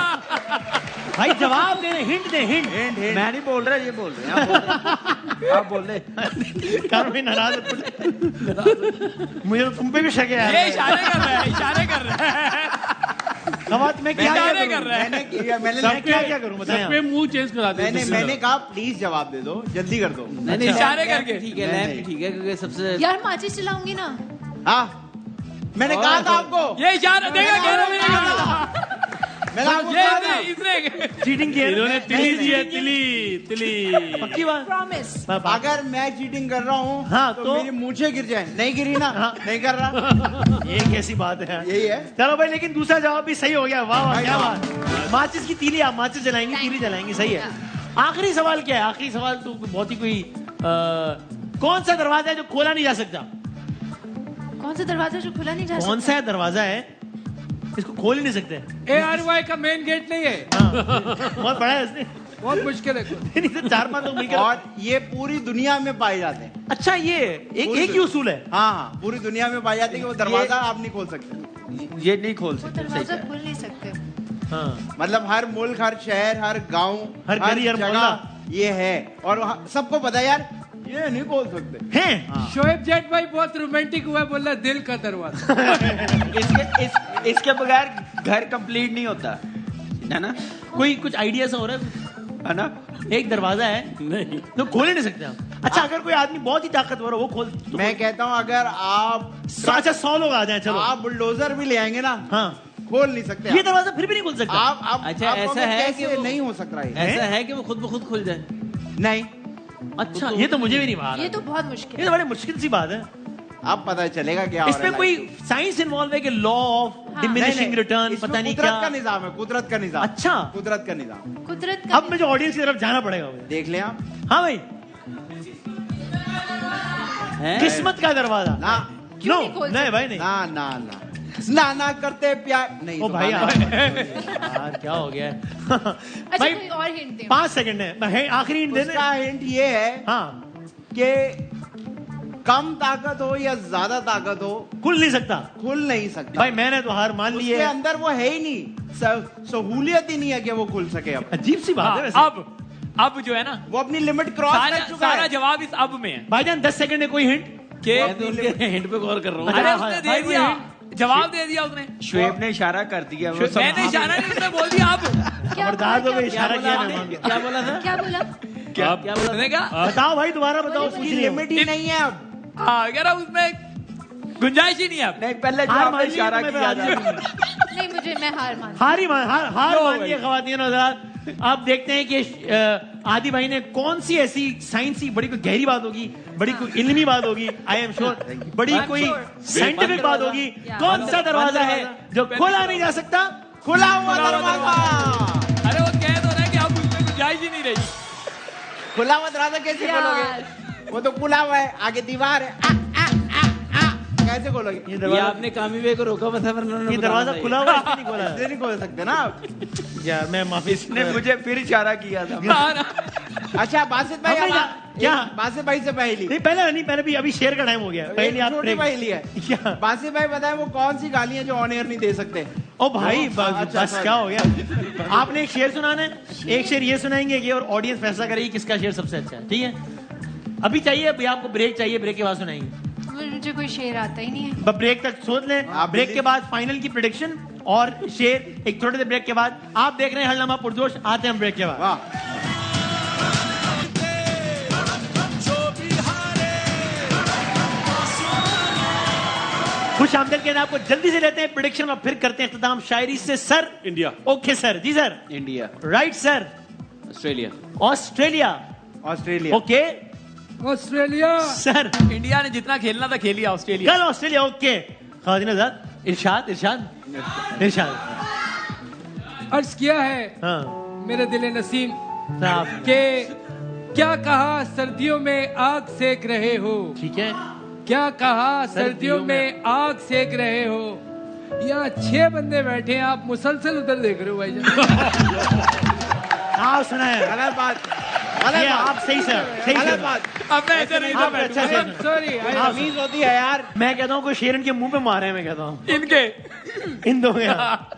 भाई, जवाब दे, हिंट दे, हिंट। मैं नहीं बोल रहा, ये बोल रहे हैं। आप बोल रहे। कारों नाराज मुझे तो तुम पे भी शक है ये यार। इशारे कर रहा है, इशारे कर रहा है। कमात में क्या इशारे करूं? कर रहा है। मैं क्या करूं बताएं सब पे मुंह चेंज करा दे। मैंने कहा प्लीज जवाब दे दो, जल्दी कर दो। नहीं नहीं, इशारे लैंप करके। ठीक है, लैंप ठीक है, क्योंकि सबसे यार माचिस जलाऊंगी ना। हाँ, मैंने कहा था आपको। ये इशारा देगा, कह रहा हूं मैंने आपको ये कहा था। इसने चीटिंग की है? इन्होंने तिली दी है, तिली। पक्की बात? प्रॉमिस। अगर मैं चीटिंग कर रहा हूँ हाँ, तो तो- मेरी मूछें गिर जाए। नहीं गिरी ना, हाँ। नहीं कर रहा। ये कैसी बात है? यही है। चलो भाई, लेकिन दूसरा जवाब भी सही हो गया। वाह वाह, क्या बात। माचिस की तीली, आप माचिस जलाएंगे, तीली जलाएंगे, सही है। आखिरी सवाल क्या है? आखिरी सवाल तो बहुत ही कोई कौन सा दरवाजा है जो खोला नहीं जा सकता? कौन सा दरवाजा जो खुला नहीं जा कौन सा है दरवाजा है इसको खोल ही नहीं सकते? ARY का मेन गेट नहीं है, बहुत बड़ा है इसने। बहुत मुश्किल है। नहीं तो 4-5 लोग मिलकर। और ये पूरी दुनिया में पाए जाते हैं। अच्छा, ये एक ही उसूल है। हाँ हाँ, पूरी दुनिया में पाए जाते हैं कि वो दरवाजा आप नहीं खोल सकते। ये नहीं खोल वो सकते। दरवाजा खोल नहीं सकते। हाँ, मतलब हर मुल्क, हर शहर, हर गांव, हर गली, हर जगह ये है और सबको पता है यार ये नहीं खोल सकते हैं। शोएब जेट भाई बहुत रोमांटिक हुआ, बोला दिल का दरवाजा। इसके बगैर घर कंप्लीट नहीं होता है ना। कोई कुछ आइडिया सा हो रहा है ना? एक दरवाजा है नहीं, तो खोल ही नहीं सकते हम। अच्छा, अगर कोई आदमी बहुत ही ताकतवर हो वो खोल तो मैं कहता हूँ अगर आप अच्छा 100 लोग आ जाए, चलो आप बुलडोजर भी ले आएंगे ना, हाँ, खोल नहीं सकते ये दरवाजा फिर भी नहीं खुल सकता। आप अच्छा, आप ऐसा कहोगे है कैसे कि वो- नहीं हो सकता है? ऐसा है कि वो खुद ब खुद खुल जाए? नहीं, अच्छा, ये तो मुझे भी नहीं मालूम। ये तो बहुत मुश्किल ये है। तो बड़ी मुश्किल सी बात है। अब पता चलेगा क्या हो रहा है इसमें कोई लाइफ में। साइंस इन्वॉल्व है कि लॉ ऑफ हाँ। डिमिनिशिंग नहीं, रिटर्न, इसमें पता नहीं कुदरत क्या। का निजाम है, कुदरत का निजाम। अच्छा, कुदरत का निजाम कुदरत का अब मुझे ऑडियंस की तरफ जाना पड़ेगा मुझे। देख लें आप। हाँ भाई, हैं? किस्मत का दरवाजा। ना क्यों नो, नहीं खोल नहीं भाई नहीं। ना ना ना ना करते प्यार नहीं। ओ भाई सुभान यार क्या हो गया है? अच्छा, भाई कोई और हिंट दे। 5 सेकंड है, मैं आखिरी हिंट दे उसका हिंट ये है हाँ, कि कम ताकत हो या ज्यादा ताकत हो खुल नहीं सकता। खुल नहीं सकता। भाई मैंने तो हार मान ली उसके है। अंदर वो है ही नहीं, सहूलियत ही नहीं है कि वो खुल सके। अब अजीब सी बात है हाँ, वैसे। अब जो है ना, वो अपनी लिमिट क्रॉस कर चुका सारा है। जवाब इस अब में है भाईजान 10 सेकंड है, कोई हिंट? कि मैं तो उनके हिंट पे गौर कर रहा हूँ। अच्छा, अरे हाँ, उसने भाई, दे कोई दिया, hint? जवाब दे दिया उसने। शुएब ने इशारा कर दिया। वो मैंने इशारा नहीं, उसने बोल दिया अब। क्या खबरदार बोला, दो, क्या इशारा बोला? किया मेहमान के। क्या बोला था? क्या बोला? क्या बोला? उसने कहा बताओ भाई, दोबारा बताओ। पूछ उसकी रही हूँ। लिमिट ही नहीं है अब। हाँ, कह रहा उसमें गुंजाइश ही नहीं है अब। नहीं, पहले जो हार आपने मान ली, इशारा तुम्हें किया राजी था। हूँ। नहीं, मुझे मैं हार मान। हार मान लिया ख़वातीन और हज़रात। आप देखते हैं कि आदि भाई ने कौन सी ऐसी साइंसी बड़ी कोई गहरी बात होगी, बड़ी कोई इल्मी बात होगी, आई एम श्योर बड़ी कोई साइंटिफिक बात होगी। कौन सा दरवाजा है जो खोला नहीं जा सकता? खुला हुआ दरवाजा। अरे वो कह तो रहा है कि अब उसमें गुंजाइश ही नहीं रही। खुला हुआ दरवाजा कैसे यार। खोलोगे? वो तो खुला हुआ है, आगे दीवार है। कैसे खोलोगे? ये ये दरवाजा, आपने कामी भाई को रोका था, वरना उन्होंने ये बताना दरवाजा था खुला हुआ है, इसलिए नहीं खोला ऐसे है। नहीं खोल सकते ना आप। यार मैं माफी। ने मुझे फिर इशारा किया था। हाँ ना। अच्छा बासित भाई, हमें अब क्या? बासित भाई से पहली नहीं पहले भी अभी शेयर का टाइम हो गया। पहले आप छोटी पहली है। क्या? बासित भाई बताए वो कौन सी गालियां जो ऑन एयर नहीं दे सकते? ओ भाई अच्छा, बस क्या हो गया? आपने एक शेर सुनाना है, एक शेर ये सुनाएंगे कि और ऑडियंस फैसला करेगी किसका शेर सबसे अच्छा है। ठीक है, अभी चाहिए, अभी आपको ब्रेक चाहिए, ब्रेक के बाद सुनाएंगे। मुझे कोई शेर आता ही नहीं है। ब्रेक तक सोच लें, आप ब्रेक दिल्ली- के बाद फाइनल की प्रेडिक्शन और शेर एक थोड़े से ब्रेक के बाद। आप देख रहे हैं हलनामा पुरजोश, आते हैं हम ब्रेक के बाद। वाह, खुश आमदीद के आपको जल्दी से लेते हैं प्रेडिक्शन और फिर करते हैं इख्तिताम शायरी से। Sir India. ओके सर, जी sir, India. Right sir, Australia. Australia, Australia. Okay Australia. Sir, India ने जितना खेलना था खेल लिया। ऑस्ट्रेलिया। कल ऑस्ट्रेलिया, ओके। खादिन आजाद, इरशाद इरशाद इरशाद। अर्ज किया है हाँ मेरे दिल नसीम साहब, के क्या कहा सर्दियों में आग सेक रहे हो, ठीक है। क्या कहा सर्दियों में आग सेक रहे हो। यहाँ 6 बंदे बैठे हैं, आप मुसलसल उधर देख रहे हो भाई। हाँ सुना है, गलत बात, ये गलत आप बात, सही सर, सही गलत सर। बात। अब मैं ऐसे नहीं था आप अच्छा बैठूंगा। से- सॉरी, तमीज होती है यार। मैं कहता हूँ कोई शेर इनके मुंह पे मारे हैं, मैं कहता हूँ इनके इन दो में। हाँ।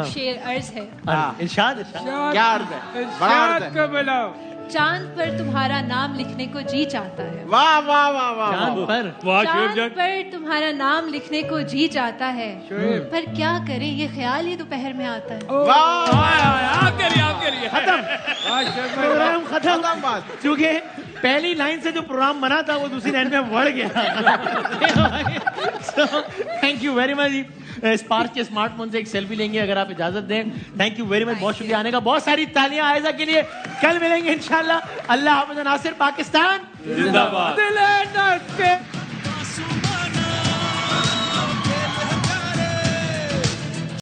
शेर अर्ज है। इरशाद इरशाद। क्या अर्थ है? बड़ा अर्थ है। को बुलाओ। चांद पर तुम्हारा नाम लिखने को जी चाहता है। वाह वाह वाह वाह चांद वाह। पर वाह चांद शुएब जट। पर तुम्हारा नाम लिखने को जी चाहता है, पर क्या करें ये ख्याल ही दोपहर में आता है। वाह, आपके लिए, आपके लिए। प्रोग्राम खत्म। खत्म बात। क्योंकि पहली लाइन से जो प्रोग्राम बना था वो दूसरी लाइन में बढ़ गया। Thank you very much. Spark के स्मार्टफोन से एक सेल्फी लेंगे अगर आप इजाजत दें। थैंक यू वेरी मच, बहुत शुक्रिया आने का। बहुत सारी तालियां आयजा के लिए। कल मिलेंगे इंशाल्लाह। अल्लाह हाफ़िज़। नासिर पाकिस्तान जिंदाबाद। दिल है नस पे